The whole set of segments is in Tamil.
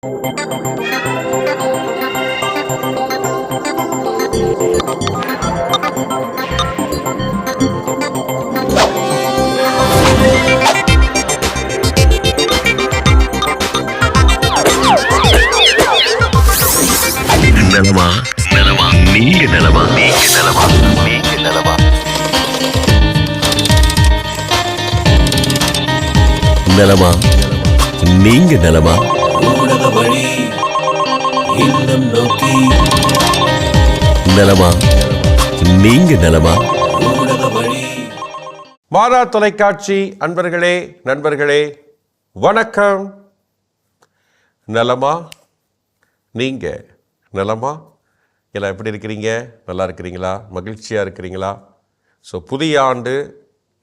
நலமா நலமா நீங்க நலமா நீங்க நலமா நீங்க நலமா நலமா நீங்க நலமா ஊடக வழி இல்லம் நோக்கி நலமா நீங்க நலமா ஊடக வழி. மாதா தொலைக்காட்சி அன்பர்களே நண்பர்களே வணக்கம். நலமா நீங்க நலமா எல்லாம் எப்படி இருக்கிறீங்க? நல்லா இருக்கிறீங்களா? மகிழ்ச்சியாக இருக்கிறீங்களா? ஸோ புதிய ஆண்டு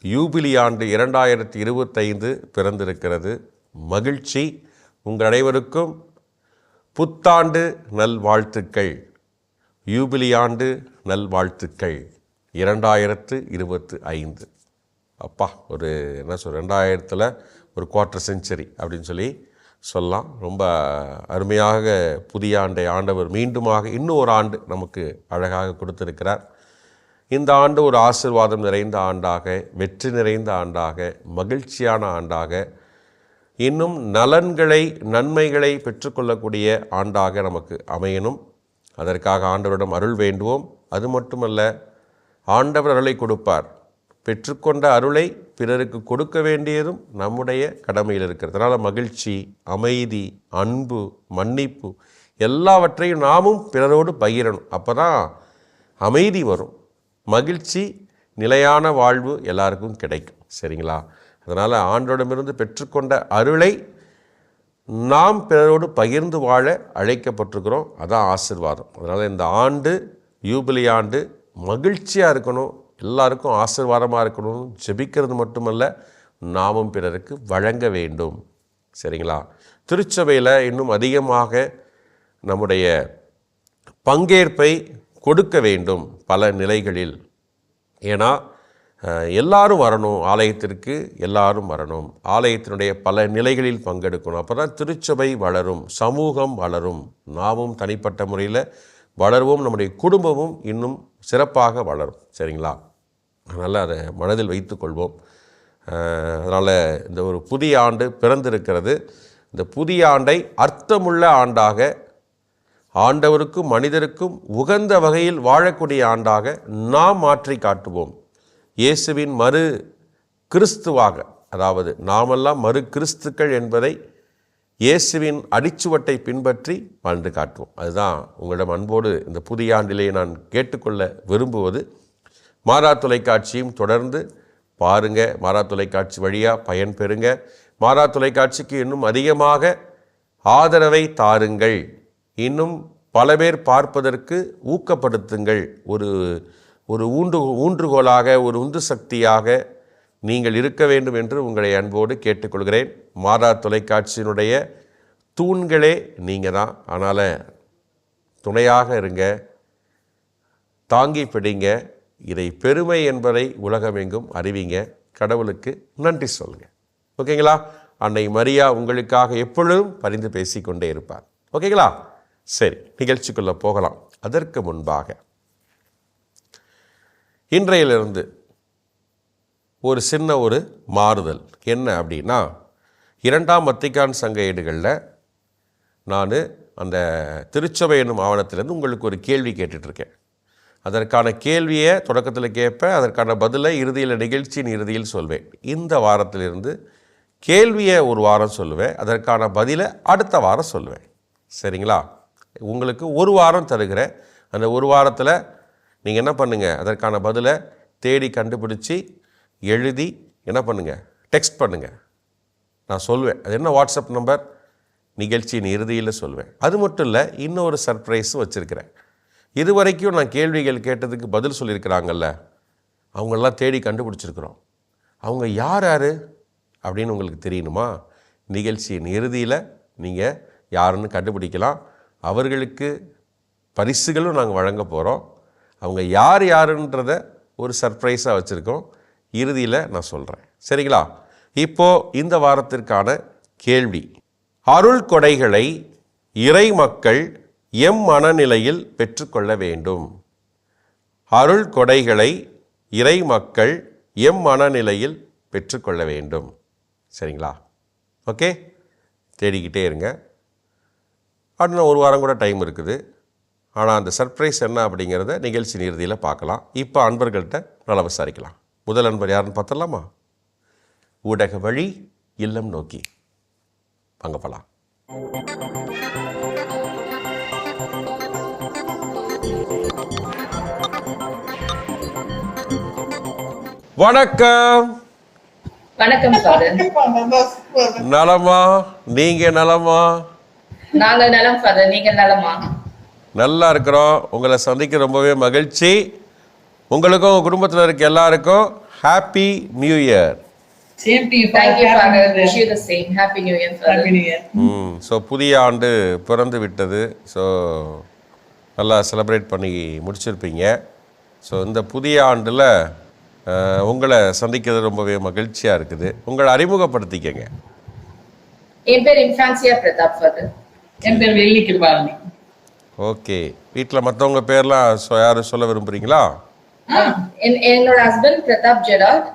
யூபிலி ஆண்டு 2025 பிறந்திருக்கிறது. மகிழ்ச்சி. உங்கள் அனைவருக்கும் புத்தாண்டு நல்வாழ்த்துக்கள், யூபிலி ஆண்டு நல்வாழ்த்துக்கள் 2025. அப்பா ஒரு என்ன சொல் 2000 ஒரு குவார்ட்டர் செஞ்சுரி அப்படின்னு சொல்லலாம். ரொம்ப அருமையாக புதிய ஆண்டை ஆண்டவர் மீண்டுமாக இன்னும் ஒரு ஆண்டு நமக்கு அழகாக கொடுத்திருக்கிறார். இந்த ஆண்டு ஒரு ஆசீர்வாதம் நிறைந்த ஆண்டாக, வெற்றி நிறைந்த ஆண்டாக, மகிழ்ச்சியான ஆண்டாக, இன்னும் நலன்களை நன்மைகளை பெற்றுக்கொள்ளக்கூடிய ஆண்டாக நமக்கு அமையணும். அதற்காக ஆண்டவரிடம் அருள் வேண்டுவோம். அது மட்டுமல்ல, ஆண்டவர் அருளை கொடுப்பார். பெற்றுக்கொண்ட அருளை பிறருக்கு கொடுக்க வேண்டியதும் நம்முடைய கடமையில் இருக்கிறது. அதனால் மகிழ்ச்சி, அமைதி, அன்பு, மன்னிப்பு எல்லாவற்றையும் நாமும் பிறரோடு பகிரணும். அப்போ தான் அமைதி வரும், மகிழ்ச்சி, நிலையான வாழ்வு எல்லாருக்கும் கிடைக்கும். சரிங்களா? அதனால் ஆண்டோடமிருந்து பெற்றுக்கொண்ட அருளை நாம் பிறரோடு பகிர்ந்து வாழ அழைக்கப்பட்டிருக்கிறோம். அதான் ஆசீர்வாதம். அதனால் இந்த ஆண்டு யூபிலி ஆண்டு மகிழ்ச்சியாக இருக்கணும், எல்லாருக்கும் ஆசீர்வாதமாக இருக்கணும். ஜெபிக்கிறது மட்டுமல்ல, நாமும் பிறருக்கு வழங்க வேண்டும். சரிங்களா? திருச்சபையில் இன்னும் அதிகமாக நம்முடைய பங்கேற்பை கொடுக்க வேண்டும் பல நிலைகளில். ஏன்னா எல்லாரும் வரணும், ஆலயத்திற்கு எல்லாரும் வரணும், ஆலயத்தினுடைய பல நிலைகளில் பங்கெடுக்கணும். அப்போ தான் திருச்சபை வளரும், சமூகம் வளரும், நாமும் தனிப்பட்ட முறையில் வளருவோம், நம்முடைய குடும்பமும் இன்னும் சிறப்பாக வளரும். சரிங்களா? அதனால் அதை மனதில் வைத்து கொள்வோம். அதனால் இந்த ஒரு புதிய ஆண்டு பிறந்திருக்கிறது. இந்த புதிய ஆண்டை அர்த்தமுள்ள ஆண்டாக, ஆண்டவருக்கும் மனிதருக்கும் உகந்த வகையில் வாழக்கூடிய ஆண்டாக நாம் மாற்றி காட்டுவோம். இயேசுவின் மறு கிறிஸ்துவாக, அதாவது நாமெல்லாம் மறு கிறிஸ்துக்கள் என்பதை இயேசுவின் அடிச்சுவட்டை பின்பற்றி வாழ்ந்து காட்டுவோம். அதுதான் உங்களிடம் அன்போடு இந்த புதிய ஆண்டிலே நான் கேட்டுக்கொள்ள விரும்புவது. மாதா தொலைக்காட்சியும் தொடர்ந்து பாருங்கள், மாதா தொலைக்காட்சி வழியாக பயன்பெறுங்க. மாதா தொலைக்காட்சிக்கு இன்னும் அதிகமாக ஆதரவை தாருங்கள், இன்னும் பல பேர் பார்ப்பதற்கு ஊக்கப்படுத்துங்கள். ஒரு ஊன்றுகோலாக, ஒரு உந்து சக்தியாக நீங்கள் இருக்க வேண்டும் என்று உங்களை அன்போடு கேட்டுக்கொள்கிறேன். மாதா தொலைக்காட்சியினுடைய தூண்களே நீங்கள் தான். அதனால் துணையாக இருங்க, தாங்கி பிடிங்க. இதை பெருமை என்பதை உலகமெங்கும் அறிவிங்க. கடவுளுக்கு நன்றி சொல்லுங்க. ஓகேங்களா? அன்னை மரியா உங்களுக்காக எப்பொழுதும் பரிந்து பேசிக்கொண்டே இருப்பார். ஓகேங்களா? சரி, நிகழ்ச்சிக்குள்ளே போகலாம். அதற்கு முன்பாக இன்றையிலிருந்து ஒரு சின்ன ஒரு மாறுதல் என்ன அப்படின்னா, 2ஆம் வத்திக்கான் சங்க ஏடுகளில் நான் அந்த திருச்சபை என்னும் ஆவணத்திலேருந்து உங்களுக்கு ஒரு கேள்வி கேட்டுட்ருக்கேன். அதற்கான கேள்வியை தொடக்கத்தில் கேட்பேன், அதற்கான பதிலை இறுதியில், நிகழ்ச்சியின் இறுதியில் சொல்வேன். இந்த வாரத்திலிருந்து கேள்வியை ஒரு வாரம் சொல்லுவேன், அதற்கான பதிலை அடுத்த வாரம் சொல்லுவேன். சரிங்களா? உங்களுக்கு ஒரு வாரம் தருகிறேன். அந்த ஒரு வாரத்தில் நீங்கள் என்ன பண்ணுங்கள், அதற்கான பதிலை தேடி கண்டுபிடிச்சி எழுதி என்ன பண்ணுங்கள், டெக்ஸ்ட் பண்ணுங்கள். நான் சொல்வேன். அது என்ன வாட்ஸ்அப் நம்பர், நிகழ்ச்சியின் இறுதியில் சொல்வேன். அது மட்டும் இல்லை, இன்னொரு சர்ப்ரைஸும் வச்சுருக்கிறேன். இதுவரைக்கும் நான் கேள்விகள் கேட்டதுக்கு பதில் சொல்லியிருக்கிறாங்கல்ல, அவங்களெல்லாம் தேடி கண்டுபிடிச்சிருக்கிறோம். அவங்க யார் யார் அப்படின்னு உங்களுக்கு தெரியணுமா? நிகழ்ச்சியின் இறுதியில் நீங்கள் யாருன்னு கண்டுபிடிக்கலாம். அவர்களுக்கு பரிசுகளும் நாங்கள் வழங்க போகிறோம். அவங்க யார் யாருன்றதை ஒரு சர்ப்ரைஸாக வச்சுருக்கோம். இறுதியில் நான் சொல்கிறேன். சரிங்களா? இப்போது இந்த வாரத்திற்கான கேள்வி, அருள் கொடைகளை இறை மக்கள் எம் மனநிலையில் பெற்றுக்கொள்ள வேண்டும். அருள் கொடைகளை இறை மக்கள் எம் மனநிலையில் பெற்றுக்கொள்ள வேண்டும். சரிங்களா? ஓகே, தேடிக்கிட்டே இருங்க. இன்னும் ஒரு வாரம் கூட டைம் இருக்குது. ஆனால் அந்த சர்ப்ரைஸ் என்ன அப்படிங்கிறத நிகழ்ச்சி இறுதியில் பார்க்கலாம். இப்போ அன்பர்கள்ட்ட நல்லா விசாரிக்கலாம். முதல் அன்பர் யாருன்னு பார்த்துடலாமா? ஊடக வழி இல்லம் நோக்கி வாங்க போகலாம். வணக்கம். வணக்கம் ஃபாதர். நலமா? நீங்க நலமா? நாங்க நலம் ஃபாதர். நீங்க நலமா? நல்லா இருக்கிறோம். உங்களை சந்திக்க ரொம்பவே மகிழ்ச்சி. உங்களுக்கும் உங்கள் குடும்பத்தில் இருக்க எல்லாருக்கும் happy new year. Same to you, Thank you Happy Father. New Year. Wish you the same. Happy New Year Father. Happy New Year. So புதிய ஆண்டு பிறந்து விட்டது. ஸோ நல்லா செலிப்ரேட் பண்ணி முடிச்சிருப்பீங்க. ஸோ இந்த புதிய ஆண்டில் உங்களை சந்திக்கிறது ரொம்பவே மகிழ்ச்சியாக இருக்குது. உங்களை அறிமுகப்படுத்திக்கங்க. என் பேர் இன்ஃபான்சியா பிரதாப் ஃபாதர். என் பேர் வெள்ளி கிருபாரணி. ஓகே, வீட்டில் மற்றவங்க பேர்லாம் யாரும் சொல்ல விரும்புகிறீங்களா? என்னோட ஹஸ்பண்ட் பிரதாப் ஜெரால்ட்.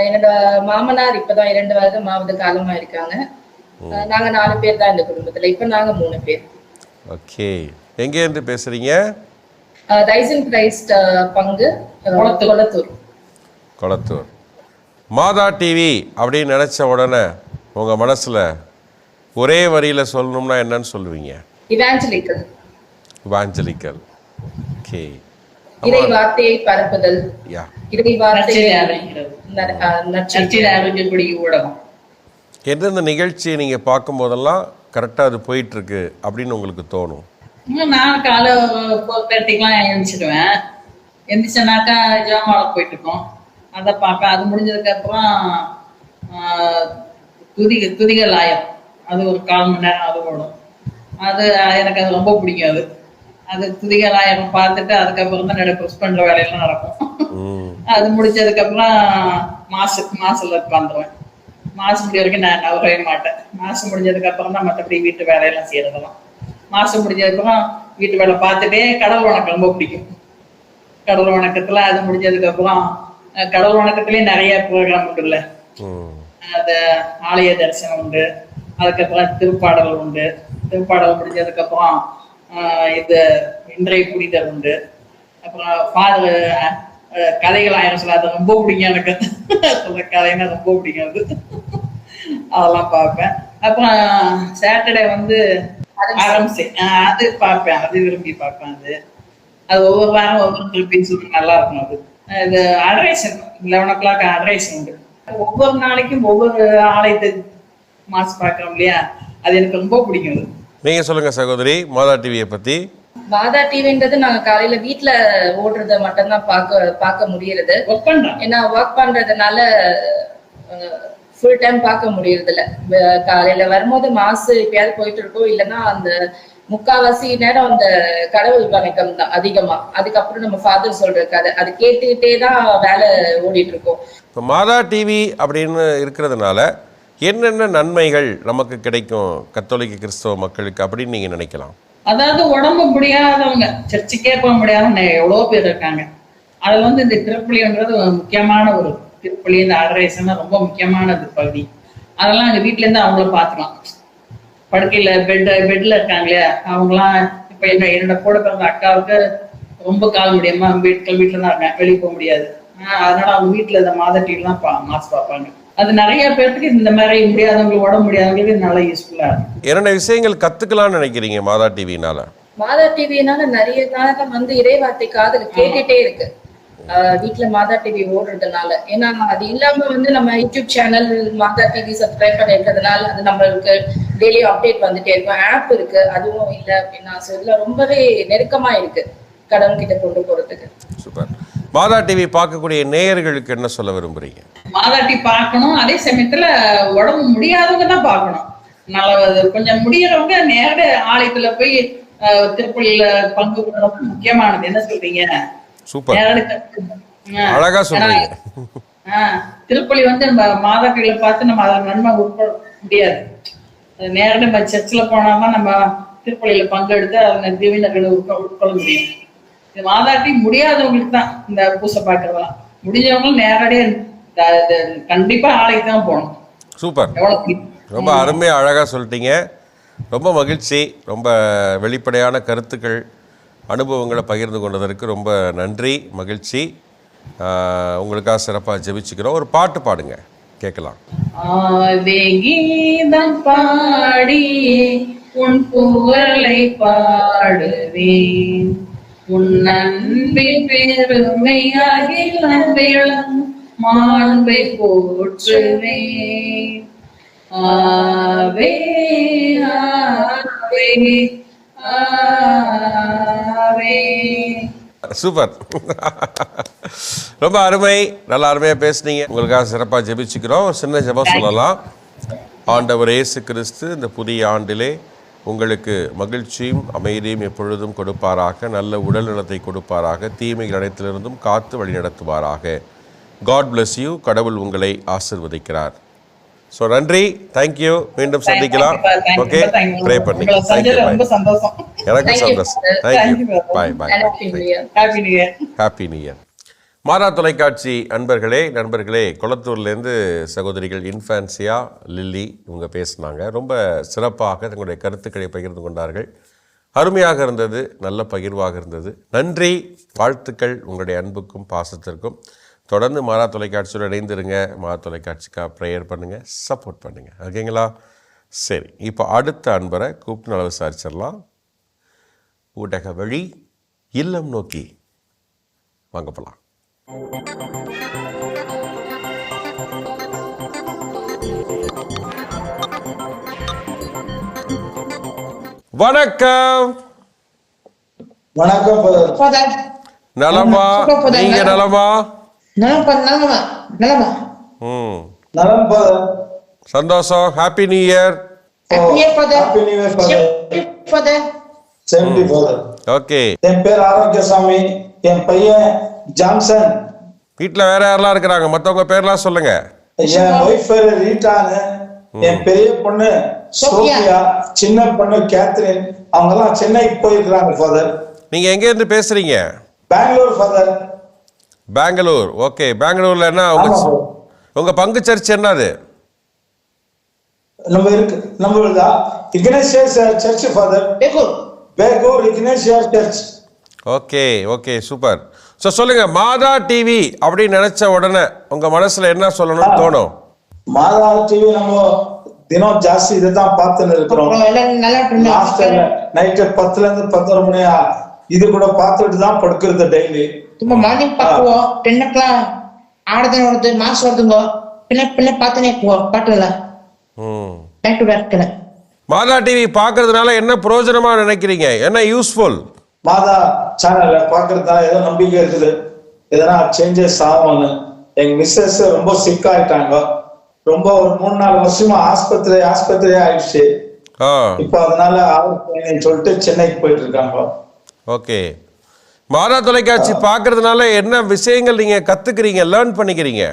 என்னோட மாமனார் இப்பதான் 2 வருடமாவது காலமா இருக்காங்க. நாங்க 4 பேர் தான் இந்த குடும்பத்துல. இப்ப நாங்க 3 பேர். ஓகே, எங்கேருந்து பேசுறீங்க? ரைசன் கிரைஸ்ட் பங்கு கொளத்தூர். மாதா டிவி அப்படின்னு நினச்ச உடனே உங்கள் மனசில் ஒரே வரியில் சொல்லணும்னா என்னன்னு சொல்லுவீங்க? இவாஞ்சலிக்கல். இவாஞ்சலிக்கல். ஓகே. இறை வார்த்தையை பரப்புதல். யா. இறை வார்த்தையை நற்செய்தி அறிவிக்கக்கூடிய ஊடகம். எந்தெந்த நிகழ்ச்சியை நீங்கள் பார்க்கும்போதெல்லாம் கரெக்டாக அது போயிட்டுருக்கு அப்படின்னு உங்களுக்கு தோணும்? நான் காலை 4:30க்கெலாம் எழுந்திரிச்சிடுவேன். எந்திரிச்சனாக்கா ஜாமாவில் போயிட்டு இருக்கோம், அதை பார்ப்பேன். அது முடிஞ்சதுக்கப்புறம் துதிகள் ஆயம், அது ஒரு 1/4 மணி நேரம் அது ஓடும். அது எனக்கு அது ரொம்ப பிடிக்கும். அது துதிகள் ஆயம் பார்த்துட்டு அதுக்கப்புறம் தான் என்னோட புஷ் பண்ணுற வேலையெல்லாம் நடக்கும். அது முடிச்சதுக்கப்புறம் மாசில் உட்காந்துருவேன். மாசு முடிய வரைக்கும் நான் நவரவே மாட்டேன். மாசு முடிஞ்சதுக்கப்புறம் தான் மற்றபடி வீட்டு வேலையெல்லாம் செய்யறதெல்லாம். மாசம் முடிஞ்சதுக்கப்புறம் வீட்டு வேலை பார்த்துட்டே கடவுள் வணக்கம் ரொம்ப பிடிக்கும். கடவுள் வணக்கத்துல அது முடிஞ்சதுக்கப்புறம் கடவுள் வணக்கத்திலேயே நிறைய ப்ரோக்ராம் உண்டுல்ல. அந்த ஆலய தரிசனம் உண்டு, அதுக்கப்புறம் திருப்பாடல் உண்டு. திருப்பாடல் முடிஞ்சதுக்கப்புறம் இது இன்றைய புரிதல் உண்டு. அப்புறம் கதைகள் ஆயிரம் சொல்ல, அது ரொம்ப பிடிக்கும் எனக்கு. சொல்ல கதைன்னா ரொம்ப பிடிக்கும். அதெல்லாம் பார்ப்பேன். அப்புறம் சாட்டர்டே அது பார்ப்பேன். அது விரும்பி பார்ப்பேன். அது ஒவ்வொரு வாரம் ஒவ்வொரு பேசுறது நல்லா இருக்கும். அது அட்ரைசன் 11 o'clock அட்ரைசன் உண்டு. ஒவ்வொரு நாளைக்கும் ஒவ்வொரு ஆலயத்தை மாசு பார்க்கறோம் இல்லையா, அது எனக்கு ரொம்ப பிடிக்கும். நீங்க சொல்லுங்க சகோதரி, மாதா டிவியை பத்தி. மாதா டிவின்றது நாங்க காலையில வீட்டுல ஓடுறத மட்டும்தான் பார்க்க முடியறது. ஒர்க் பண்றோம். ஏன்னா ஒர்க் பண்றதுனால ஃபுல் டைம் பார்க்க முடியறது இல்ல. காலையில வரும்போது மாசு எப்பயாவது போயிட்டு இருக்கோம், இல்லைன்னா அந்த 3/4 நேரம் அந்த கடவுள் வணக்கம் தான் அதிகமா. அதுக்கப்புறம் நம்ம ஃபாதர் சொல்ற கதை அது கேட்டுக்கிட்டே தான் வேலை ஓடிட்டு இருக்கோம். இப்போ மாதா டிவி அப்படின்னு இருக்கிறதுனால என்னென்ன நன்மைகள் நமக்கு கிடைக்கும் கத்தோலிக்க கிறிஸ்தவ மக்களுக்கு அப்படின்னு நீங்க நினைக்கலாம்? அதாவது உடம்பு முடியாதவங்க, சர்ச்சுக்கே போக முடியாதவங்க எவ்வளோ பேர் இருக்காங்க. அதுல இந்த திருப்பலின்றது முக்கியமான ஒரு திருப்பலி. இந்த அட்ரைசன் ரொம்ப முக்கியமானது பகுதி. அதெல்லாம் எங்க வீட்டுல இருந்து அவங்கள பாத்துக்கலாம். படுக்கையில பெட்ல இருக்காங்களே அவங்களாம். இப்ப என்னோட கூட பிறந்த அக்காவுக்கு ரொம்ப கால் முடியாம வீட்டுல தான் இருக்காங்க, வெளியே போக முடியாது. அதனால அவங்க வீட்டுல இந்த மாதா டிவிலாம் மாசு பார்ப்பாங்க. அது நிறைய பேருக்கு இந்த மாதிரி முடியாதவங்களுக்கு, உடம்பு முடியாதவங்களுக்கு நல்ல யூஸ்ஃபுல்லா இருக்கும். என்னென்ன விஷயங்கள் கத்துக்கலாம்னு நினைக்கிறீங்க மாதா டிவினால? மாதா டிவினால நிறைய காலம் இறைவார்த்தை காதுல கேட்டுட்டே இருக்கு வீட்டுல மாதா டிவி ஓடுறதுனால. ஏன்னா அது இல்லாம நம்ம யூடியூப் சேனல் மாதா டிவி சப்ஸ்கிரைப் பண்ணி இருக்கிறதுனால அது நம்மளுக்கு டெய்லி அப்டேட் வந்துட்டே இருக்கும். ஆப் இருக்கு, அதுவும் இல்லை அப்படின்னா இதுல ரொம்பவே நெருக்கமா இருக்கு கடவுள் கிட்ட கொண்டு போறதுக்கு. சூப்பர். மாதா டிவி பார்க்கக்கூடிய நேயர்களுக்கு என்ன சொல்ல விரும்புறீங்க? மாதா டிவி பார்க்கணும். அதே சமயத்துல உடம்பு முடியாதவங்க தான் பார்க்கணும். நல்லது. கொஞ்சம் முடியறவங்க நேரடி ஆலயத்துல போய் திருப்பலியில பங்கு கொள்றது முக்கியமானது. என்ன சொல்றீங்க? சூப்பர், அழகா சொல்றீங்க. திருப்பலி நம்ம மாதா டிவியில பார்த்து நம்ம அதை நன்மை உட்பட முடியாது. அது நேரடி நம்ம சர்ச்சில் போனாதான் நம்ம திருப்பலியில பங்கெடுத்து அவங்க திவ்யநர்களை உட்கொள்ள முடியும். இது மாதாட்டி முடியாதவங்களுக்கு தான் இந்த பூசை பார்க்கறதெல்லாம். முடிஞ்சவங்களும் நேரடியாக கண்டிப்பா ஆலைக்கு தான் போகணும். சூப்பர், ரொம்ப அருமையாக அழகாக சொல்லிட்டீங்க. ரொம்ப மகிழ்ச்சி. ரொம்ப வெளிப்படையான கருத்துக்கள், அனுபவங்களை பகிர்ந்து கொண்டதற்கு ரொம்ப நன்றி, மகிழ்ச்சி. உங்களுக்காக சிறப்பாக ஜெபிச்சுக்கிறோம். ஒரு பாட்டு பாடுங்க, கேட்கலாம். ஆவே கீதம் பாடி உன் புகழை பாடுவேன், உன் அன்பின் பெருமையாகில் நம்பிளம் மாண்பை போற்றுவேன். ஆவே ஆவே ஆவே. சூப்பர், ரொம்ப அருமை, நல்லா அருமையாக பேசுனீங்க. உங்களுக்காக சிறப்பாக ஜெபிச்சுக்கிறோம். ஒரு சின்ன ஜெபம் சொல்லலாம். ஆண்டவர் இயேசு கிறிஸ்து இந்த புதிய ஆண்டிலே உங்களுக்கு மகிழ்ச்சியும் அமைதியும் எப்பொழுதும் கொடுப்பாராக, நல்ல உடல் நலத்தை கொடுப்பாராக, தீமைகள் அனைத்திலிருந்தும் காத்து வழிநடத்துவாராக. God bless you. கடவுள் உங்களை ஆசிர்வதிக்கிறார். ஸோ நன்றி, தேங்க்யூ. மீண்டும் சந்திக்கலாம். ஓகே, ப்ரே பண்ணி. ரொம்ப சந்தோஷம். எனக்கு சந்தோஷம். Thank you. Bye bye. Happy new year. Madha தொலைக்காட்சி நண்பர்களே, கொளத்தூர்லேருந்து சகோதரிகள் இன்ஃபான்சியா, லில்லி இவங்க பேசினாங்க. ரொம்ப சிறப்பாக தங்களுடைய கருத்துக்களை பகிர்ந்து கொண்டார்கள். அருமையாக இருந்தது, நல்ல பகிர்வாக இருந்தது. நன்றி, வாழ்த்துக்கள் உங்களுடைய அன்புக்கும் பாசத்திற்கும். தொடர்ந்து மாதா தொலைக்காட்சியோடு இணைந்திருங்க. மாதா தொலைக்காட்சிக்காக ப்ரேயர் பண்ணுங்கள், சப்போர்ட் பண்ணுங்கள். ஓகேங்களா? சரி, இப்போ அடுத்த அன்பரை கூப்பிட்டு நல்லா விசாரிச்சிடலாம். ஊடக வழி இல்லம் நோக்கி வாங்க போகலாம். வணக்கம். வணக்கம். நலமா? நீங்க நலமா? சந்தோஷம். Happy new year. ஓகே. என் பேர் ஆரோக்கியசாமி, என் பையன் ஜான்சன். வீட்டுல வேற யாரெல்லாம் இருக்கிறாங்க? மத்தவங்க பேர்லாம் சொல்லுங்க. என் ஒய்ஃப் பேரு ரீட்டானு, என் பெரிய பொண்ணு சோபியா, சின்ன பொண்ணு கேத்ரின். அவங்க எல்லாம் சென்னைக்கு போயிருக்கிறாங்க ஃபாதர். நீங்க எங்க இருந்து பேசுறீங்க? பெங்களூர் ஃபாதர். பெங்களூர். ஓகே. பெங்களூர்ல என்ன உங்க பங்கு சர்ச் என்னது? நம்மளுதா Ignatius church father. Begur Ignatius church. Okay okay, super. So சொல்லுங்க, மாதா டிவி அப்படின்னு நினைச்ச உடனே உங்க மனசுல என்ன சொல்லணும்னு தோணும்? மாதா டிவி நம்ம தினம் ஜாஸ்தி இதுதான் பார்த்துன்னு இருக்கிறோம். நைட்டு 10ல இருந்து 11 மணி இது கூட பார்த்துட்டு தான் படுக்கிறது டெய்லி. ತುಂಬಾ ಮಾರ್ನಿಂಗ್ ಪಾಕುವ 10 o'clock ಆಡದನ ಹೊರದು ಮಾಸ್ ಹೊರದುಂಗೋ பின்ன பார்த்தனே பாட்டுல back to back. Mata TV பார்க்கறதுனால என்ன பிரயோஜனமா நினைக்கிறீங்க? என்ன யூஸ்ஃபுல்? மாதா சேனல்ல பார்க்கறதுனால ஏதோ நம்பிக்கை இருக்குது, எதனா சேஞ்சஸ் ஆகும்னு. எங்க மிஸ்ஸஸ் ரொம்ப சிக் ஆயிட்டாங்க. ரொம்ப ஒரு 3-4 வருஷமா ஆஸ்பத்திரி ஆயிடுச்சு. இப்போ அதனால சொல்லிட்டு சென்னைக்கு போயிட்டு இருக்காங்க. ஓகே. மாதா தொலைக்காட்சி பார்க்கறதுனால என்ன விஷயங்கள் நீங்க கத்துக்கிறீங்க, லேர்ன் பண்ணிக்கிறீங்க?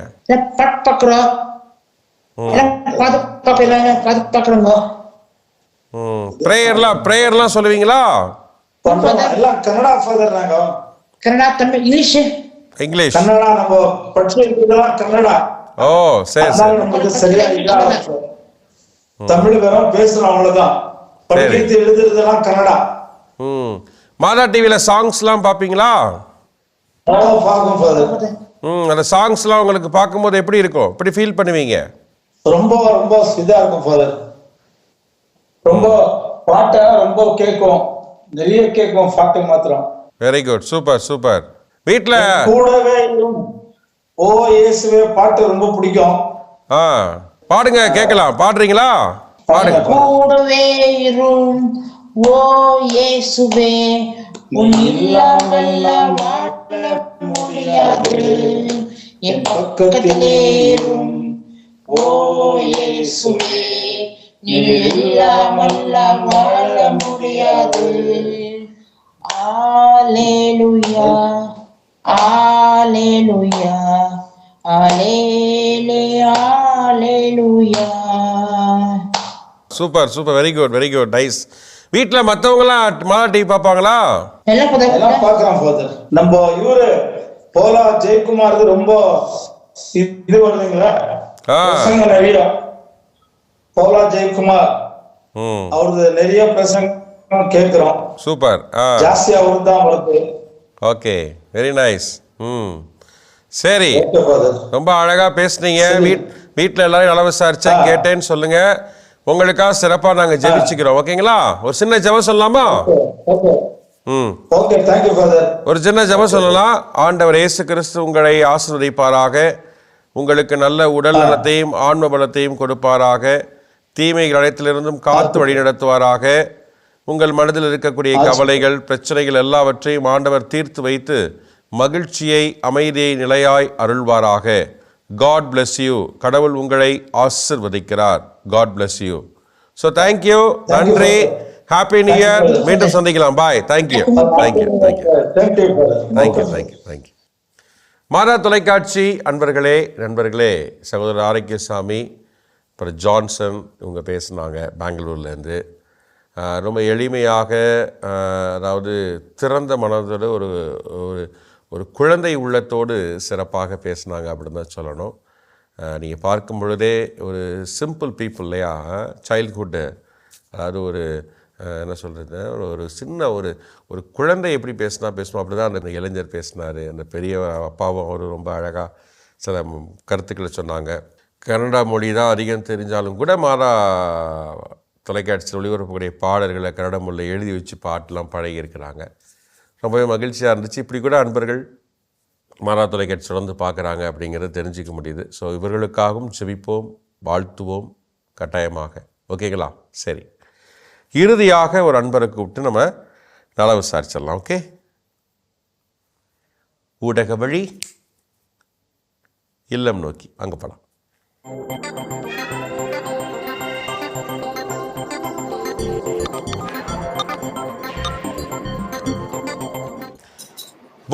பிரேயர்லாம் சொல்லுவீங்களா? எல்லாம் கன்னடா ஃபாதர். நாங்க கன்னடா, தமிழ், இங்கிலீஷ் கன்னடா நம்ம படிச்சிருக்கிறதெல்லாம் கன்னடா. ஓ சரி சரி. நமக்கு சரியா இல்ல, தமிழ் வெறும் பேசுறோம் அவ்வளவுதான். படிக்கிறது எழுதுறதெல்லாம் கன்னடா. மாதா டிவில சாங்ஸ்லாம் பாப்பீங்களா? பாக்கும் ஃபாதர். அந்த சாங்ஸ்லாம் உங்களுக்கு பார்க்கும்போது எப்படி இருக்கும்? எப்படி ஃபீல் பண்ணுவீங்க? ரொம்ப ரொம்ப இதா இருக்கும் ஃபாதர். ரொம்ப பாட்டை ரொம்ப கேட்கும், நிறைய கேட்கும் பாட்டு மாத்திரம். Very good, super super. வீட்ல கூடவே ஓ இயேசுவே பாட்டு ரொம்ப பிடிக்கும். பாடுங்க, கேட்கலாம். பாடுறீங்களா? பாடுங்க. கூடவே இரும் ஓ இயேசுவே, உன் இல்லாமல் வாழ முடியாது. என் பக்கத்திலே இரும் ஓ இயேசுவே, நீ இல்லாமல் வாழ முடியாது. Hallelujah hallelujah hallelujah hallelujah. Super super, very good very good, nice. வீட்டில் மற்றவங்களாம் மாதா டிவி பார்ப்பாங்களா? எல்லாம் ஃபாதர் எல்லாம் பாக்குறான் ஃபாதர். நம்ம இவரு போலா ஜெயக்குமார் ரொம்ப இது வருதுங்களா பிரசங்க நிறைய. போலா ஜெயக்குமார் அவரது நிறைய பிரசங்க கேட்கிறோம். சூப்பர், ஜாஸ்தி அவரு தான் வருது. Okay, very nice. சரி, ரொம்ப அழகா பேசுனீங்க. வீட்டில் எல்லாரும் நல விசாரிச்சேன் கேட்டேன்னு சொல்லுங்க. உங்களுக்காக சிறப்பாக நாங்கள் ஜெபிச்சுக்கிறோம். ஓகேங்களா? ஒரு சின்ன ஜெபம் சொல்லலாமா? Okay, thank you father. ஒரு சின்ன ஜெபம் சொல்லலாம். ஆண்டவர் இயேசு கிறிஸ்து உங்களை ஆசீர்வதிப்பாராக, உங்களுக்கு நல்ல உடல் நலத்தையும் ஆன்ம பலத்தையும் கொடுப்பாராக, தீமைகள் அனைத்திலிருந்தும் காத்து வழி நடத்துவாராக, உங்கள் மனதில் இருக்கக்கூடிய கவலைகள் பிரச்சனைகள் எல்லாவற்றையும் ஆண்டவர் தீர்த்து வைத்து மகிழ்ச்சியை அமைதியை நிலையாய் அருள்வாராக. God bless you. கடவுள் உங்களை ஆசீர்வதிக்கிறார். God bless you. So thank you. நன்றி. Happy new year. மீண்டும் சந்திக்கலாம். பாய். Thank you. Thank you. Thank you. Thank you. Thank you. Thank you. Thank you. மாதா தொலைக்காட்சி அன்பர்களே நண்பர்களே, சகோதரர் ஆரோக்கியசாமி அப்புறம் ஜான்சன் இவங்க பேசினாங்க பெங்களூர்லேருந்து. ரொம்ப எளிமையாக, அதாவது திறந்த மனதோடு ஒரு ஒரு குழந்தை உள்ளத்தோடு சிறப்பாக பேசினாங்க அப்படின்னு தான் சொல்லணும். நீங்கள் பார்க்கும் பொழுதே ஒரு சிம்பிள் பீப்புள் இல்லையா, சைல்ட்ஹுட்டு, அதாவது ஒரு என்ன சொல்கிறது, ஒரு சின்ன ஒரு குழந்தை எப்படி பேசுவோம் அப்படி தான் அந்த இளைஞர் பேசினார். அந்த பெரிய அப்பாவும் அவரும் ரொம்ப அழகாக சில கருத்துக்களை சொன்னாங்க. கன்னடா மொழி தான் அதிகம் தெரிஞ்சாலும் கூட மாதா தொலைக்காட்சியில் ஒளிபரப்பக்கூடிய பாடல்களை கன்னட மொழியில் எழுதி வச்சு பாட்டெலாம் பழகியிருக்கிறாங்க. ரொம்பவே மகிழ்ச்சியாக இருந்துச்சு. இப்படி கூட அன்பர்கள் மாதா தொலைக்காட்சி தொடர்ந்து பார்க்குறாங்க அப்படிங்கிறத தெரிஞ்சிக்க முடியுது. ஸோ இவர்களுக்காகவும் செபிப்போம், வாழ்த்துவோம் கட்டாயமாக. ஓகேங்களா? சரி, இறுதியாக ஒரு அன்பரை கூப்பிட்டு நம்ம நல விசாரிச்சிடலாம். ஓகே, ஊடக வழி இல்லம் நோக்கி அங்கே போகலாம்.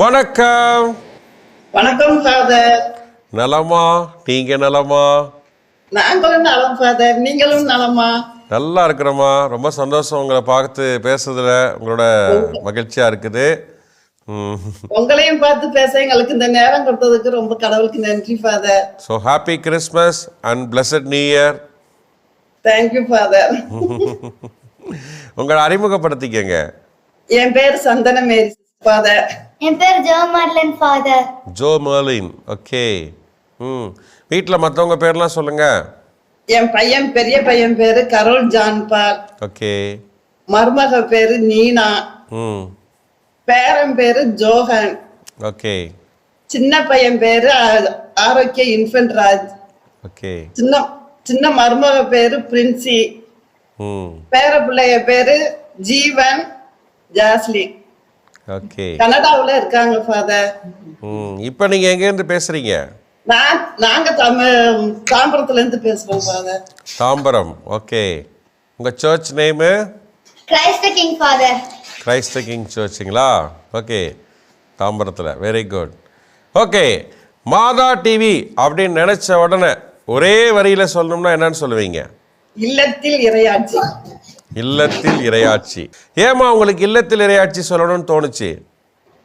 வணக்கம். வணக்கம் ஃபாதர். நலமா? நீங்க நலமா? நாங்களும் நலம் ஃபாதர். நீங்களும் நலமா? நல்லா இருக்கிறோமா. ரொம்ப சந்தோஷம் உங்களை பார்த்து பேசுறதுல, உங்களோட மகிழ்ச்சியா இருக்குது. உங்களையும் பார்த்து பேச எங்களுக்கு இந்த நேரம் கொடுத்ததுக்கு ரொம்ப கடவுளுக்கு நன்றி father. So happy Christmas and blessed new year. Thank you father. உங்களை அறிமுகப்படுத்திக்கங்க. என் பேர் சந்தன மேரி ஃபாதர். என் பேர் Jo Marlin father. Jo Marlin. Okay. வீட்டில் மற்றவங்க பேர்லாம் சொல்லுங்க. என் பையன், பெரிய பையன் பேரு கரோல் ஜான் பால். ஓகே. மருமக பேரு நீனா. பேரன் பேரு ஜோஹன். ஓகே. சின்ன பையன் பேரு ஆரோக்கிய இன்ஃபன்ட் ராஜ். ஓகே. சின்ன மருமக பேரு பிரின்சி. பேர பிள்ளைய பேரு ஜீவன், ஜாஸ்லி. ஓகே. கனடாவுல இருக்காங்க ஃபாதர். இப்போ நீங்க எங்க இருந்து பேசுறீங்க? நாங்க தாம்பரத்துல இருந்து பேசுறோம் ஃபாதர். தாம்பரம். ஓகே. உங்க church name? Christ the king father. Christ the king சர்ச்சுங்களா? ஓகே, தாம்பரத்தில். Very good. Okay, Madha TV அப்படின்னு நினைச்ச உடனே ஒரே வரியில சொல்லணும்னா என்னன்னு சொல்லுவீங்க? இல்லத்தில் இறையாட்சி. இல்லத்தில் இறையாட்சி. ஏமா உங்களுக்கு இல்லத்தில் இறையாட்சி சொல்லணும்னு தோணுச்சு?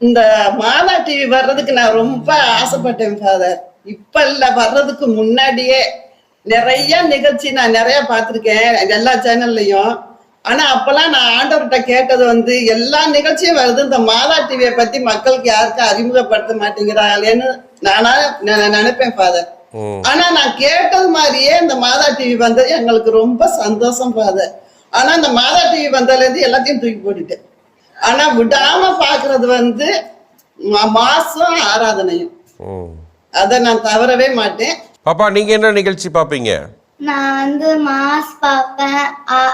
இந்த மாதா டிவி வர்றதுக்கு நான் ரொம்ப ஆசைப்பட்டேன் ஃபாதர். இப்ப இல்ல, வர்றதுக்கு முன்னாடியே நிறைய நிகழ்ச்சி நான் நிறைய பார்த்திருக்கேன் எல்லா சேனல்லையும். ஆனா அப்பெல்லாம் நான் ஆண்டவர்கிட்ட கேட்டது எல்லா நிகழ்ச்சியும் வருது, இந்த மாதா டிவியை பத்தி மக்களுக்கு யாருக்கும் அறிமுகப்படுத்த மாட்டேங்கிறாங்களேன்னு நானா நினைப்பேன் ஃபாதர். ஆனா நான் கேட்டது மாதிரியே இந்த மாதா டிவி வந்தது எங்களுக்கு ரொம்ப சந்தோஷம் ஃபாதர். ஆனா இந்த மாதா டிவி வந்ததுல இருந்து எல்லாத்தையும் தூக்கி போட்டுட்டேன். ஆனா விடாம பாக்குறது மாசம் ஆராதனையும், அத நான் தவறவே மாட்டேன். பாப்பா, நீங்க என்ன நிகழ்ச்சி பாப்பீங்க? நான் மாஸ் பாப்பேன்,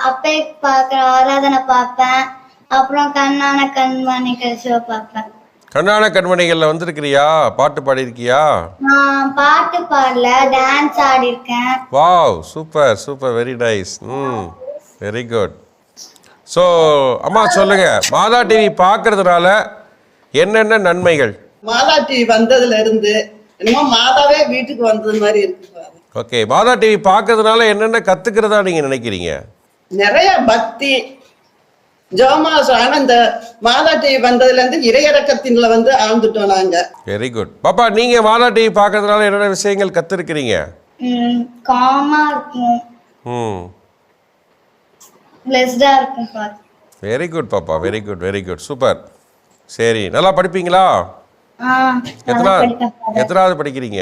அப்பே பாக்குற ஆராதனை பாப்பேன், அப்புறம் கண்ணான கண்மணிகள் ஷோ பாப்பேன். கண்ணான கண்மணிகள்ல வந்திருக்கிறியா? பாட்டு பாடி இருக்கியா? நான் பாட்டு பாடல, டான்ஸ் ஆடி இருக்கேன். Wow, super super, very nice. Very good. So அம்மா சொல்லுங்க, மாதா டிவி பார்க்கறதுனால என்னென்ன நன்மைகள்? மாதா டிவி வந்ததுல இருந்து என்னமோ மாதாவே வீட்டுக்கு வந்தது மாதிரி இருக்கு. ஓகே, மாதா டிவி பார்க்கறதுனால என்னென்ன கத்துக்கிறதா நீங்க நினைக்கிறீங்க? நிறைய பக்தி ஜோமாஸ். ஆனா இந்த மாதா டிவி வந்ததுல இருந்து இறையிறக்கத்தின்ல வந்து ஆழ்ந்துட்டோம் நாங்க. Very good. பாப்பா, நீங்க மாதா டிவி பார்க்கறதுனால என்னென்ன விஷயங்கள் கத்துருக்கிறீங்க? காமா இருக்கும், பிளஸ்டா இருக்கும் பாத்து. வெரி குட் பாப்பா, very good, very good, super. சரி, நல்லா படிப்பீங்களா? எத்தனாவது படிக்கிறீங்க?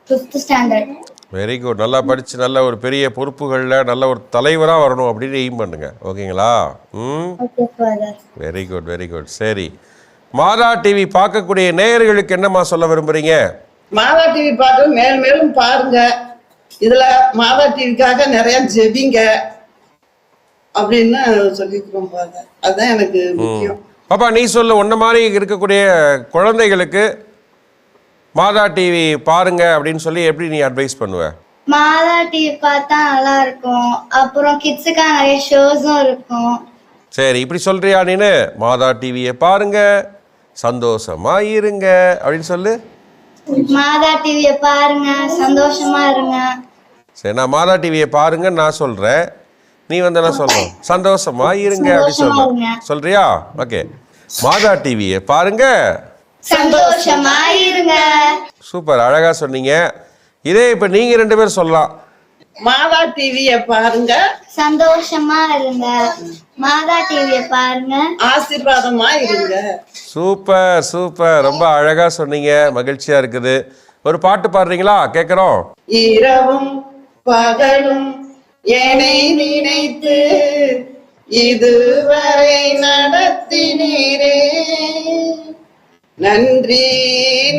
5th standard. Very good. நல்லா படித்து நல்ல ஒரு பெரிய பொறுப்புகளில் நல்ல ஒரு தலைவராக வரணும் அப்படின்னு எய்ம் பண்ணுங்க. ஓகேங்களா? Very good, very good. சரி, மாதா டிவி பார்க்கக்கூடிய நேயர்களுக்கு என்னம்மா சொல்ல விரும்புறீங்க? மாதா டிவி பார்க்க மேலும் மேலும் பாருங்க. இதுல மாதா டிவிக்காக நிறைய ஜெபிங்க அப்படின்னு சொல்லிக்கிறோம் பாருங்க. அதுதான் எனக்கு முக்கியம். பாப்பா, நீ சொல்லு, உன்ன மாதிரி இருக்கக்கூடிய குழந்தைகளுக்கு மாதா டிவி பாருங்க அப்படின்னு சொல்லி எப்படி நீ அட்வைஸ் பண்ணுவ? மாதா டிவி பார்த்தா நல்லா இருக்கும், அப்புறம் கிட்ஸுக்கான நிறைய ஷோஸும் இருக்கும். சரி, இப்படி சொல்றியா நீனு? மாதா டிவியை பாருங்க, சந்தோஷமா இருங்க அப்படின்னு சொல்லு. மாதா டிவியை பாருங்க, சந்தோஷமா இருங்க. சரி, நான் மாதா டிவியை பாருங்கன்னு நான் சொல்றேன், நீ வந்து என்ன சொல்லணும்? சந்தோஷமா இருங்க அப்படி சொல்ல சொல்றியா? ஓகே, மாதா டிவியை பாருங்க, சந்தோஷமா இருங்க. சூப்பர், அழகா சொன்னீங்க. இதே இப்ப நீங்க 2 பேரும் சொல்லலாம். மாதா டிவியை பாருங்க, சந்தோஷமா இருங்க. மாதா டிவியை பாருங்க, ஆசீர்வாதமா இருங்க. சூப்பர், சூப்பர், ரொம்ப அழகா சொன்னீங்க. மகிழ்ச்சியா இருக்குது. ஒரு பாட்டு பாடுறீங்களா? கேட்குறோம். இரவும் பகலும் என்னை நினைத்து இதுவரை நடத்தினீரே, நன்றி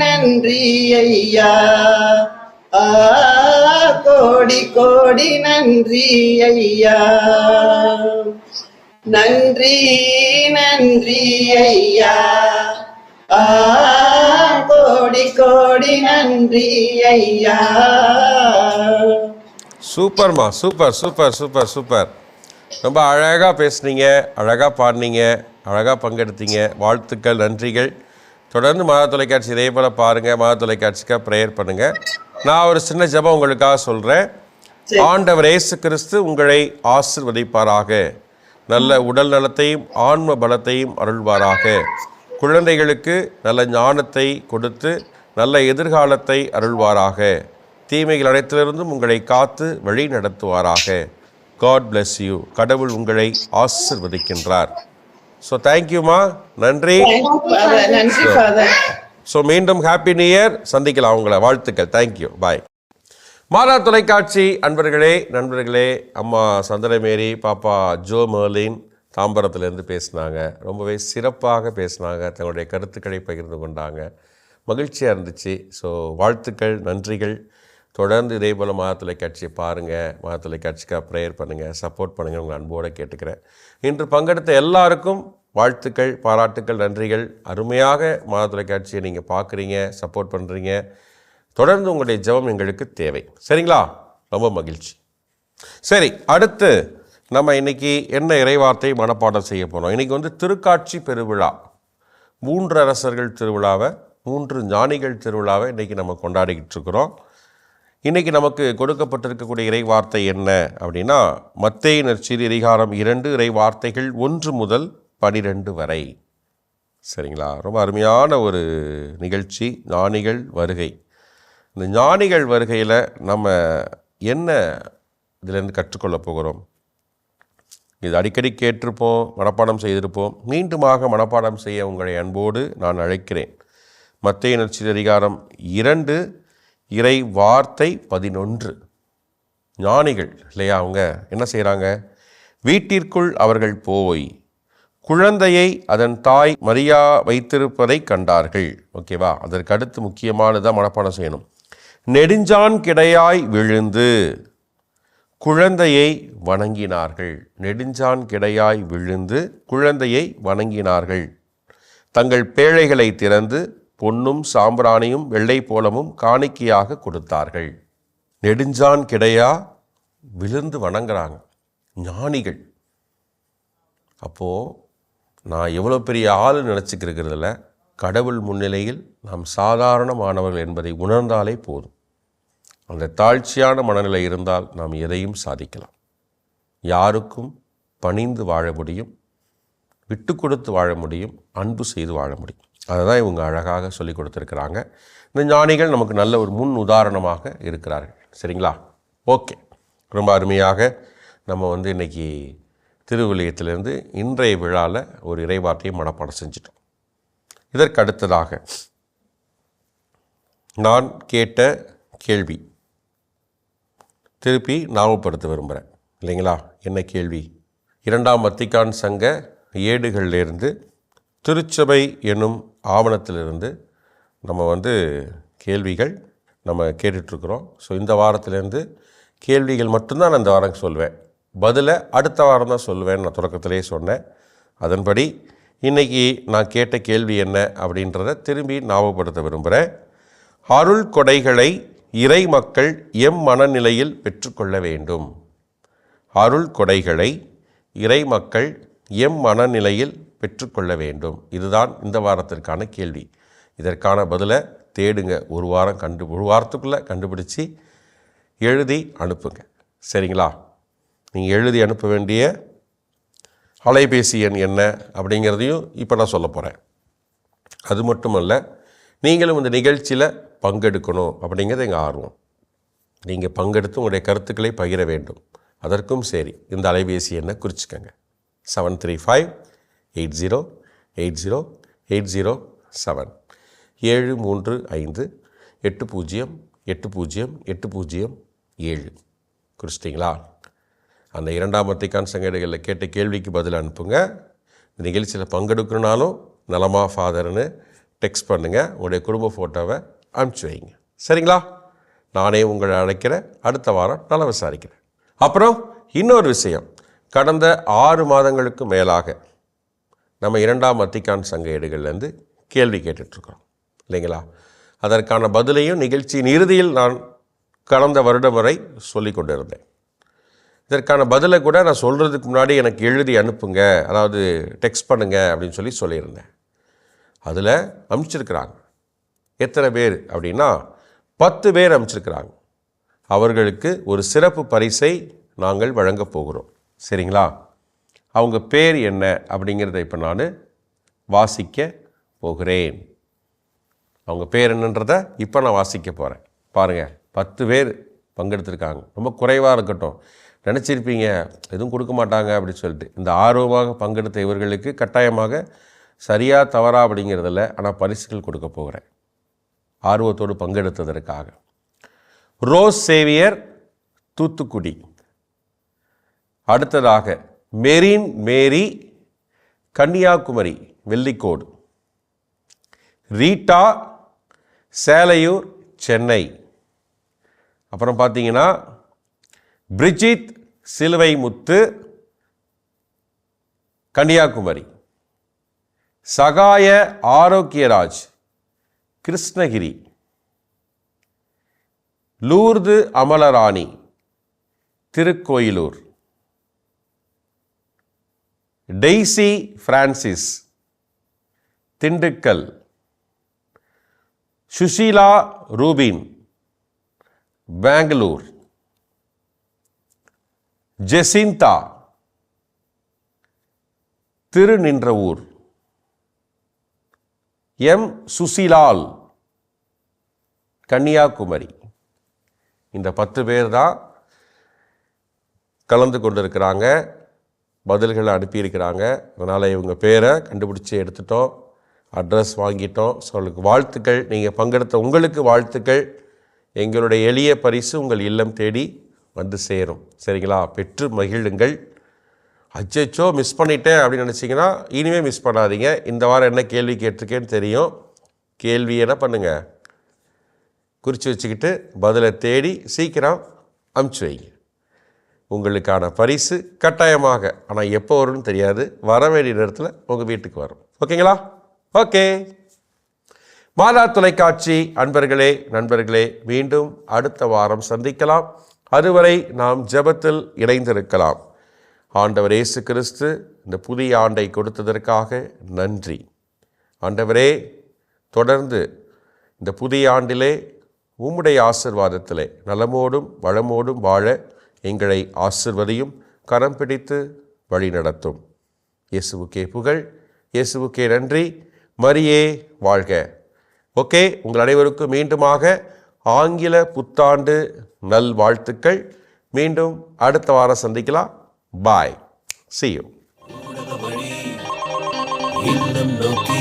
நன்றி ஐயா, கோடி கோடி நன்றி ஐயா, நன்றி நன்றி ஐயா, கோடி கோடி நன்றி ஐயா. சூப்பர்மா, சூப்பர், சூப்பர், சூப்பர், சூப்பர். ரொம்ப அழகாக பேசுனீங்க, அழகாக பாடினீங்க, அழகாக பங்கெடுத்தீங்க. வாழ்த்துக்கள், நன்றிகள். தொடர்ந்து மாதா தொலைக்காட்சி இதே போல் பாருங்கள். மாதா தொலைக்காட்சிக்காக ப்ரேயர் பண்ணுங்கள். நான் ஒரு சின்ன ஜெபம் உங்களுக்காக சொல்கிறேன். ஆண்டவர் இயேசு கிறிஸ்து உங்களை ஆசீர்வதிப்பாராக, நல்ல உடல் நலத்தையும் ஆன்ம பலத்தையும் அருள்வாராக, குழந்தைகளுக்கு நல்ல ஞானத்தை கொடுத்து நல்ல எதிர்காலத்தை அருள்வாராக, தீமைகள் அனைத்திலிருந்தும் உங்களை காத்து வழி நடத்துவாராக. God bless you. கடவுள் உங்களை ஆசீர்வதிக்கின்றார். ஸோ தேங்க்யூமா, நன்றி. ஸோ மீண்டும் ஹாப்பி நியூ இயர், சந்திக்கலாம் உங்களை. வாழ்த்துக்கள், தேங்க்யூ, பாய். மாதா தொலைக்காட்சி அன்பர்களே, நண்பர்களே, அம்மா சந்திரமேரி, பாப்பா ஜோ மர்லின் தாம்பரத்துலேருந்து பேசினாங்க. ரொம்பவே சிறப்பாக பேசினாங்க, தங்களுடைய கருத்துக்களை பகிர்ந்து கொண்டாங்க. மகிழ்ச்சியாக இருந்துச்சு. ஸோ வாழ்த்துக்கள், நன்றிகள். தொடர்ந்து இதே போல் மாதா தொலைக்காட்சியை பாருங்கள், மாதா தொலைக்காட்சிக்காக ப்ரேயர் பண்ணுங்கள், சப்போர்ட் பண்ணுங்கள், உங்கள் அன்போடு கேட்டுக்கிறேன். இன்று பங்கெடுத்த எல்லாருக்கும் வாழ்த்துக்கள், பாராட்டுக்கள், நன்றிகள். அருமையாக மாதா தொலைக்காட்சியை நீங்கள் பார்க்குறீங்க, சப்போர்ட் பண்ணுறீங்க. தொடர்ந்து உங்களுடைய ஜெபம் எங்களுக்கு தேவை. சரிங்களா? ரொம்ப மகிழ்ச்சி. சரி, அடுத்து நம்ம இன்றைக்கி என்ன இறைவார்த்தை மனப்பாடம் செய்ய போகிறோம். இன்றைக்கி வந்து திருக்காட்சி பெருவிழா, 3 அரசர்கள் திருவிழாவை, 3 ஞானிகள் திருவிழாவை இன்றைக்கி நம்ம கொண்டாடிக்கிட்டு இருக்கிறோம். இன்றைக்கி நமக்கு கொடுக்கப்பட்டிருக்கக்கூடிய இறை வார்த்தை என்ன அப்படின்னா, மத்தேயு நற்செய்தி அதிகாரம் 2 இறை வார்த்தைகள் 1 முதல் 12 வரை. சரிங்களா? ரொம்ப அருமையான ஒரு நிகழ்ச்சி, ஞானிகள் வருகை. இந்த ஞானிகள் வருகையில் நம்ம என்ன இதிலேருந்து கற்றுக்கொள்ள போகிறோம்? இது அடிக்கடி கேட்டிருப்போம், மனப்பாடம் செய்திருப்போம். மீண்டுமாக மனப்பாடம் செய்ய உங்களை அன்போடு நான் அழைக்கிறேன். மத்தேயு நற்செய்தி அதிகாரம் 2 இறை வார்த்தை 11. ஞானிகள் இல்லையா, அவங்க என்ன செய்கிறாங்க? வீட்டிற்குள் அவர்கள் போய் குழந்தையை அதன் தாய் மரியா வைத்திருப்பதை கண்டார்கள். ஓகேவா? அதற்கு அடுத்து முக்கியமானதாக மனப்பாடம் செய்யணும். நெடுஞ்சான் கிடையாய் விழுந்து குழந்தையை வணங்கினார்கள். நெடுஞ்சான் கிடையாய் விழுந்து குழந்தையை வணங்கினார்கள். தங்கள் பேழைகளை திறந்து பொன்னும் சாம்பிராணியும் வெள்ளை போலமும் காணிக்கையாக கொடுத்தார்கள். நெடுஞ்சான் கிடையா விழுந்து வணங்குறாங்க ஞானிகள். அப்போது நான் எவ்வளோ பெரிய ஆள் நினச்சிக்கிறதுல, கடவுள் முன்னிலையில் நாம் சாதாரணமானவர்கள் என்பதை உணர்ந்தாலே போதும். அந்த தாழ்ச்சியான மனநிலை இருந்தால் நாம் எதையும் சாதிக்கலாம். யாருக்கும் பணிந்து வாழ முடியும், விட்டு கொடுத்து வாழ முடியும், அன்பு செய்து வாழ முடியும். அதை தான் இவங்க அழகாக சொல்லி கொடுத்துருக்குறாங்க. இந்த ஞானிகள் நமக்கு நல்ல ஒரு முன் உதாரணமாக இருக்கிறார்கள். சரிங்களா? ஓகே, ரொம்ப அருமையாக நம்ம இன்றைக்கி திருவிழியத்திலிருந்து இன்றைய விழாவில் ஒரு இறைவார்த்தையை மனப்பாடம் செஞ்சிட்டோம். இதற்கு அடுத்ததாக நான் கேட்ட கேள்வி திருப்பி ஞாபகப்படுத்த விரும்புகிறேன். இல்லைங்களா? என்ன கேள்வி? 2ஆம் வத்திக்கான் சங்க ஏடுகளிலிருந்து, திருச்சபை என்னும் ஆவணத்திலிருந்து நம்ம கேள்விகள் நம்ம கேட்டுட்ருக்குறோம். ஸோ இந்த வாரத்திலேருந்து கேள்விகள் மட்டும்தான் நான் இந்த வாரம் சொல்வேன், பதிலை அடுத்த வாரம் தான் சொல்லுவேன்னு நான் தொடக்கத்திலே சொன்னேன். அதன்படி இன்றைக்கி நான் கேட்ட கேள்வி என்ன அப்படின்றத திரும்பி ஞாபகப்படுத்த விரும்புகிறேன். அருள் கொடைகளை இறை மக்கள் எம் மனநிலையில் பெற்றுக்கொள்ள வேண்டும். அருள் கொடைகளை இறை மக்கள் எம் மனநிலையில் பெற்றுக்கொள்ள வேண்டும். இதுதான் இந்த வாரத்திற்கான கேள்வி. இதற்கான பதிலை தேடுங்க. ஒரு வாரத்துக்குள்ளே கண்டுபிடிச்சி எழுதி அனுப்புங்க. சரிங்களா? நீங்கள் எழுதி அனுப்ப வேண்டிய அலைபேசி எண் என்ன அப்படிங்கிறதையும் இப்போ நான் சொல்ல போகிறேன். அது மட்டுமல்ல, நீங்களும் இந்த நிகழ்ச்சியில் பங்கெடுக்கணும் அப்படிங்கிறது எங்கள் ஆர்வம். நீங்கள் பங்கெடுத்து உங்களுடைய கருத்துக்களை பகிர வேண்டும். அதற்கும் சரி, இந்த அலைபேசி எண்ணை குறிச்சிக்கங்க. 73580808007 735808007 குறிச்சிட்டிங்களா? அந்த 2ஆம் வத்திக்கான் சங்கேடுகளில் கேட்ட கேள்விக்கு பதில் அனுப்புங்க. இந்த நிகழ்ச்சியில் பங்கெடுக்கணுனாலும் நலமா ஃபாதர்னு டெக்ஸ்ட் பண்ணுங்கள். உங்களுடைய குடும்ப ஃபோட்டோவை அனுப்பிச்சி வைங்க. சரிங்களா? நானே உங்களை அழைக்கிறேன். அடுத்த வாரம் நல்லா விசாரிக்கிறேன். அப்புறம் இன்னொரு விஷயம், கடந்த 6 மாதங்களுக்கு மேலாக நம்ம 2ஆம் வத்திக்கான் சங்க ஏடுகள்லேருந்து கேள்வி கேட்டுட்ருக்குறோம். இல்லைங்களா? அதற்கான பதிலையும் நிகழ்ச்சியின் இறுதியில் நான் கடந்த வருடம் வரை சொல்லி கொண்டு இருந்தேன். இதற்கான பதிலை கூட நான் சொல்கிறதுக்கு முன்னாடி எனக்கு எழுதி அனுப்புங்க, அதாவது டெக்ஸ்ட் பண்ணுங்க அப்படின்னு சொல்லியிருந்தேன். அதில் அனுப்பிச்சிருக்கிறாங்க. எத்தனை பேர் அப்படின்னா 10 பேர் அனுப்பிச்சிருக்கிறாங்க. அவர்களுக்கு ஒரு சிறப்பு பரிசை நாங்கள் வழங்கப் போகிறோம். சரிங்களா? அவங்க பேர் என்ன அப்படிங்கிறத இப்போ நான் வாசிக்க போகிறேன். அவங்க பேர் என்னன்றதை இப்போ நான் வாசிக்க போகிறேன். பாருங்கள், 10 பேர் பங்கெடுத்திருக்காங்க. ரொம்ப குறைவாக இருக்கட்டும், நினச்சிருப்பீங்க எதுவும் கொடுக்க மாட்டாங்க அப்படின்னு சொல்லிட்டு. இந்த ஆர்வமாக பங்கெடுத்த இவர்களுக்கு கட்டாயமாக சரியா தவறா அப்படிங்கிறதில்ல, ஆனால் பரிசுகள் கொடுக்க போகிறேன் ஆர்வத்தோடு பங்கெடுத்ததற்காக. ரோஸ் சேவியர், தூத்துக்குடி. அடுத்ததாக மெரின் மேரி, கன்னியாகுமரி, வெள்ளிக்கோடு. ரீட்டா, சேலையூர், சென்னை. அப்புறம் பார்த்தீங்கன்னா பிரிஜித் சிலுவை முத்து, கன்னியாகுமரி. சகாய ஆரோக்கியராஜ், கிருஷ்ணகிரி. லூர்து அமலராணி, திருக்கோயிலூர். டெய்சி பிரான்சிஸ், திண்டுக்கல். சுஷீலா ரூபின், பெங்களூர். ஜெசிந்தா, திருநின்றவூர். எம் சுசிலால், கன்னியாகுமரி. இந்த 10 பேர் தான் கலந்து கொண்டிருக்கிறாங்க, பதில்களை அனுப்பியிருக்கிறாங்க. அதனால் இவங்க பேரை கண்டுபிடிச்சி எடுத்துட்டோம், அட்ரஸ் வாங்கிட்டோம். ஸோ உங்களுக்கு வாழ்த்துக்கள். நீங்கள் பங்கெடுத்த உங்களுக்கு வாழ்த்துக்கள். எங்களுடைய எளிய பரிசு உங்கள் இல்லம் தேடி வந்து சேரும். சரிங்களா? பெற்று மகிழுங்கள். அச்சோ மிஸ் பண்ணிட்டேன் அப்படின்னு நினச்சிங்கன்னா இனிமேல் மிஸ் பண்ணாதீங்க. இந்த வாரம் என்ன கேள்வி கேட்டிருக்கேன்னு தெரியும். கேள்வி என்ன பண்ணுங்கள், குறித்து வச்சுக்கிட்டு பதிலை தேடி சீக்கிரம் அனுப்பிச்சி வைங்க. உங்களுக்கான பரிசு கட்டாயமாக, ஆனால் எப்போ வரும்னு தெரியாது, வர வேண்டிய நேரத்தில் உங்கள் வீட்டுக்கு வரும். ஓகேங்களா? ஓகே. மாதா தொலைக்காட்சி அன்பர்களே, நண்பர்களே, மீண்டும் அடுத்த வாரம் சந்திக்கலாம். அதுவரை நாம் ஜெபத்தில் இணைந்திருக்கலாம். ஆண்டவர் இயேசு கிறிஸ்து இந்த புதிய ஆண்டை கொடுத்ததற்காக நன்றி. ஆண்டவரே, தொடர்ந்து இந்த புதிய ஆண்டிலே உம்முடைய ஆசீர்வாதத்திலே நலமோடும் வளமோடும் வாழ எங்களை ஆசீர்வதியும். கரம் பிடித்து வழி நடத்தும். இயேசுவுக்கே புகழ், இயேசுவுக்கே நன்றி, மரியே வாழ்க. ஓகே, உங்கள் அனைவருக்கும் மீண்டுமாக ஆங்கில புத்தாண்டு நல் வாழ்த்துக்கள். மீண்டும் அடுத்த வாரம் சந்திக்கலாம். பாய், see you. இல்லம் நோக்கி